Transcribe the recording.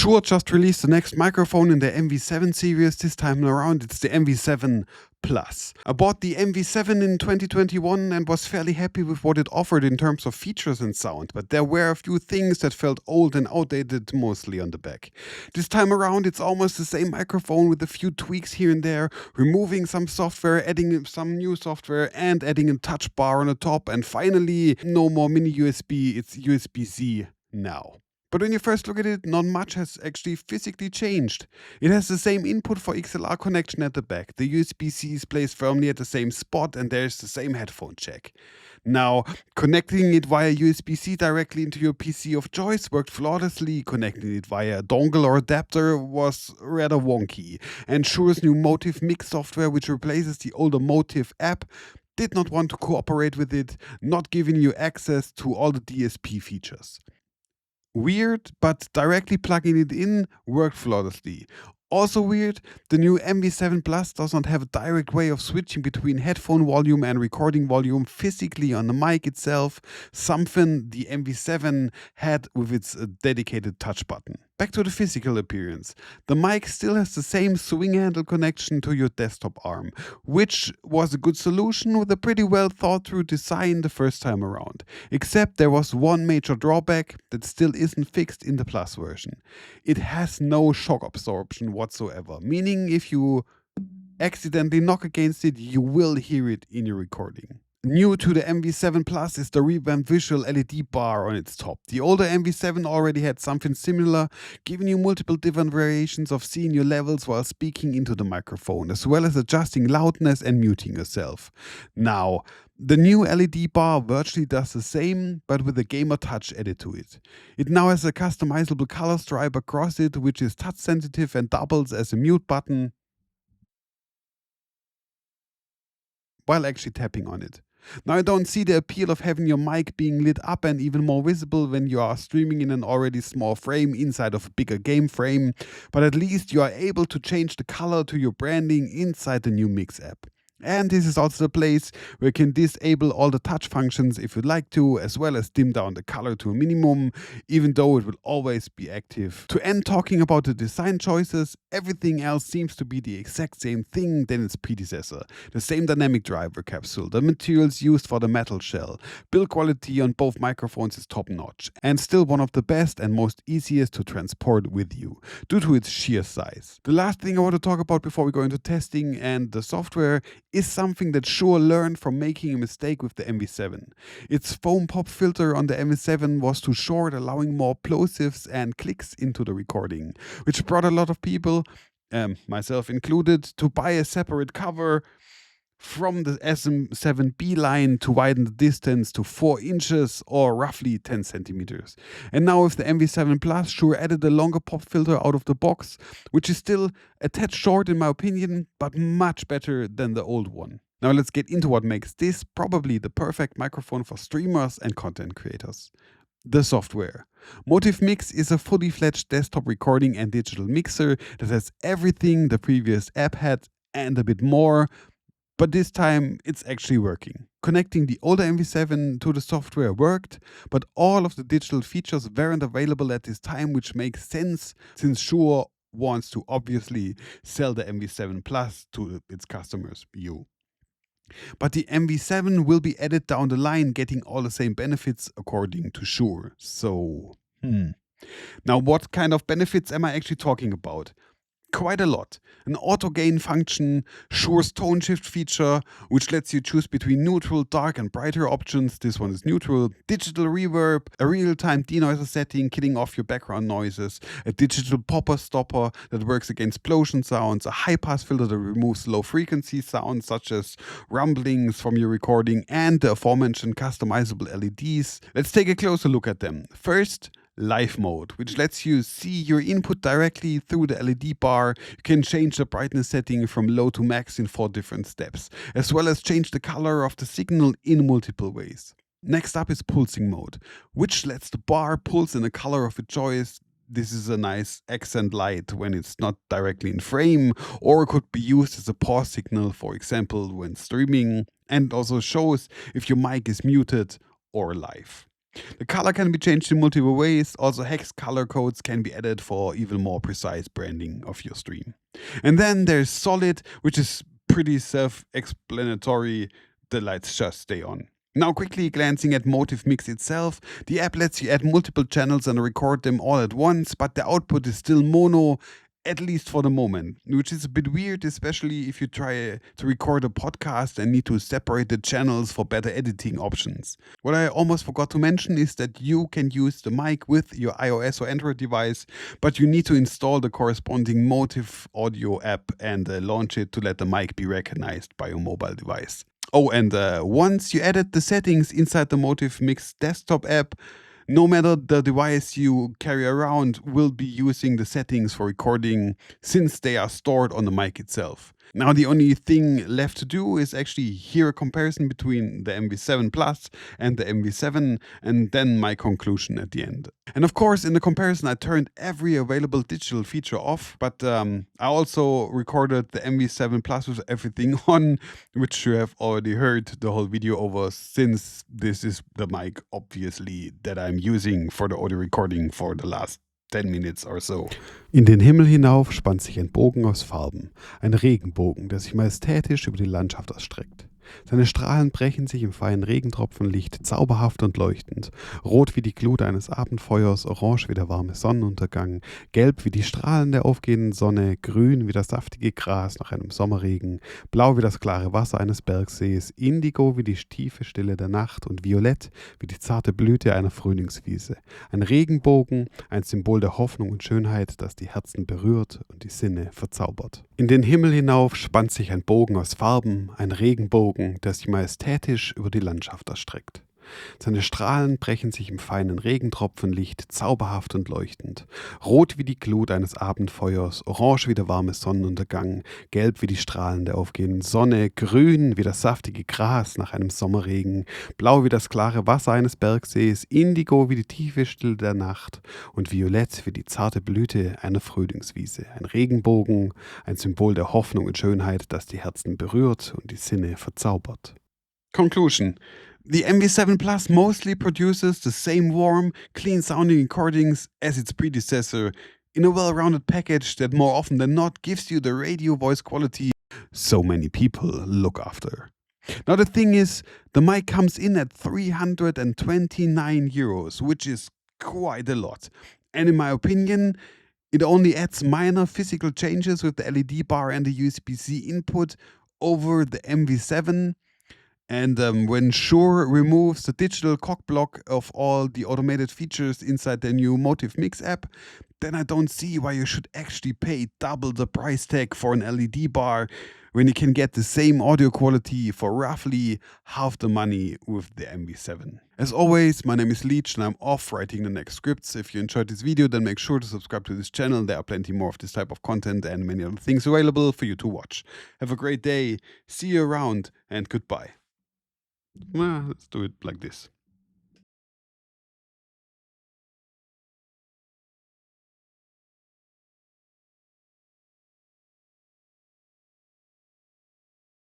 Shure just released the next microphone in the MV7 series. This time around, it's the MV7 Plus. I bought the MV7 in 2021 and was fairly happy with what it offered in terms of features and sound, but there were a few things that felt old and outdated, mostly on the back. This time around, it's almost the same microphone with a few tweaks here and there, removing some software, adding some new software, and adding a touch bar on the top, and finally, no more mini USB, it's USB-C now. But when you first look at it, not much has actually physically changed. It has the same input for XLR connection at the back. The USB-C is placed firmly at the same spot and there's the same headphone jack. Now, connecting it via USB-C directly into your PC of choice worked flawlessly. Connecting it via a dongle or adapter was rather wonky. And Shure's new Motive Mix software, which replaces the older Motive app, did not want to cooperate with it, not giving you access to all the DSP features. Weird, but directly plugging it in worked flawlessly. Also weird, the new MV7 Plus does not have a direct way of switching between headphone volume and recording volume physically on the mic itself, something the MV7 had with its dedicated touch button. Back to the physical appearance. The mic still has the same swing handle connection to your desktop arm, which was a good solution with a pretty well thought through design the first time around. Except there was one major drawback that still isn't fixed in the Plus version. It has no shock absorption whatsoever, meaning if you accidentally knock against it, you will hear it in your recording. New to the MV7 Plus is the revamped visual LED bar on its top. The older MV7 already had something similar, giving you multiple different variations of seeing your levels while speaking into the microphone, as well as adjusting loudness and muting yourself. Now, the new LED bar virtually does the same, but with a gamer touch added to it. It now has a customizable color stripe across it, which is touch sensitive and doubles as a mute button while actually tapping on it. Now I don't see the appeal of having your mic being lit up and even more visible when you are streaming in an already small frame inside of a bigger game frame, but at least you are able to change the color to your branding inside the new Mix app. And this is also the place where you can disable all the touch functions if you'd like to, as well as dim down the color to a minimum, even though it will always be active. To end talking about the design choices, everything else seems to be the exact same thing than its predecessor. The same dynamic driver capsule, the materials used for the metal shell, build quality on both microphones is top notch, and still one of the best and most easiest to transport with you, due to its sheer size. The last thing I want to talk about before we go into testing and the software is something that Shure learned from making a mistake with the MV7. Its foam pop filter on the MV7 was too short, allowing more plosives and clicks into the recording, which brought a lot of people, myself included, to buy a separate cover from the SM7B line to widen the distance to 4 inches or roughly 10 centimeters. And now with the MV7 Plus, Shure added a longer pop filter out of the box, which is still a tad short in my opinion, but much better than the old one. Now let's get into what makes this probably the perfect microphone for streamers and content creators. The software. Motive Mix is a fully fledged desktop recording and digital mixer that has everything the previous app had and a bit more. But this time it's actually working. Connecting the older MV7 to the software worked, but all of the digital features weren't available at this time, which makes sense since Shure wants to obviously sell the MV7 Plus to its customers, you. But the MV7 will be added down the line, getting all the same benefits according to Shure. So, Now what kind of benefits am I actually talking about? Quite a lot. An auto gain function, Shure's tone shift feature, which lets you choose between neutral, dark and brighter options. This one is neutral. Digital reverb, a real-time denoiser setting, killing off your background noises, a digital popper stopper that works against explosion sounds, a high-pass filter that removes low-frequency sounds such as rumblings from your recording, and the aforementioned customizable LEDs. Let's take a closer look at them. First, Live mode, which lets you see your input directly through the LED bar. You can change the brightness setting from low to max in 4 different steps, as well as change the color of the signal in multiple ways. Next up is pulsing mode, which lets the bar pulse in a color of your choice. This is a nice accent light when it's not directly in frame, or could be used as a pause signal, for example, when streaming, and also shows if your mic is muted or live. The color can be changed in multiple ways. Also, hex color codes can be added for even more precise branding of your stream. And then there's solid, which is pretty self-explanatory. The lights just stay on. Now, quickly glancing at Motive Mix itself, the app lets you add multiple channels and record them all at once, but the output is still mono, at least for the moment, which is a bit weird, especially if you try to record a podcast and need to separate the channels for better editing options. What I almost forgot to mention is that you can use the mic with your iOS or Android device, but you need to install the corresponding Motive audio app and launch it to let the mic be recognized by your mobile device. Oh, and once you edit the settings inside the Motive Mix desktop app, no matter the device you carry around will be using the settings for recording since they are stored on the mic itself. Now the only thing left to do is actually hear a comparison between the MV7 Plus and the MV7 and then my conclusion at the end. And of course in the comparison I turned every available digital feature off, but I also recorded the MV7 Plus with everything on, which you have already heard the whole video over since this is the mic obviously that I'm using for the audio recording for the last 10 minutes or so. In den Himmel hinauf spannt sich ein Bogen aus Farben, ein Regenbogen, der sich majestätisch über die Landschaft ausstreckt. Seine Strahlen brechen sich im feinen Regentropfenlicht, zauberhaft und leuchtend, rot wie die Glut eines Abendfeuers, orange wie der warme Sonnenuntergang, gelb wie die Strahlen der aufgehenden Sonne, grün wie das saftige Gras nach einem Sommerregen, blau wie das klare Wasser eines Bergsees, indigo wie die tiefe Stille der Nacht und violett wie die zarte Blüte einer Frühlingswiese. Ein Regenbogen, ein Symbol der Hoffnung und Schönheit, das die Herzen berührt und die Sinne verzaubert. In den Himmel hinauf spannt sich ein Bogen aus Farben, ein Regenbogen, der sich majestätisch über die Landschaft erstreckt. Seine Strahlen brechen sich im feinen Regentropfenlicht, zauberhaft und leuchtend, rot wie die Glut eines Abendfeuers, orange wie der warme Sonnenuntergang, gelb wie die Strahlen der aufgehenden Sonne, grün wie das saftige Gras nach einem Sommerregen, blau wie das klare Wasser eines Bergsees, indigo wie die tiefe Stille der Nacht und violett wie die zarte Blüte einer Frühlingswiese. Ein Regenbogen, ein Symbol der Hoffnung und Schönheit, das die Herzen berührt und die Sinne verzaubert. Conclusion. The MV7 Plus mostly produces the same warm, clean-sounding recordings as its predecessor in a well-rounded package that more often than not gives you the radio voice quality so many people look after. Now the thing is, the mic comes in at 329 euros, which is quite a lot. And in my opinion, it only adds minor physical changes with the LED bar and the USB-C input over the MV7. And when Shure removes the digital cock block of all the automated features inside the new Motive Mix app, then I don't see why you should actually pay double the price tag for an LED bar when you can get the same audio quality for roughly half the money with the MV7. As always, my name is Leech and I'm off writing the next scripts. If you enjoyed this video, then make sure to subscribe to this channel. There are plenty more of this type of content and many other things available for you to watch. Have a great day, see you around, and goodbye. Let's do it like this.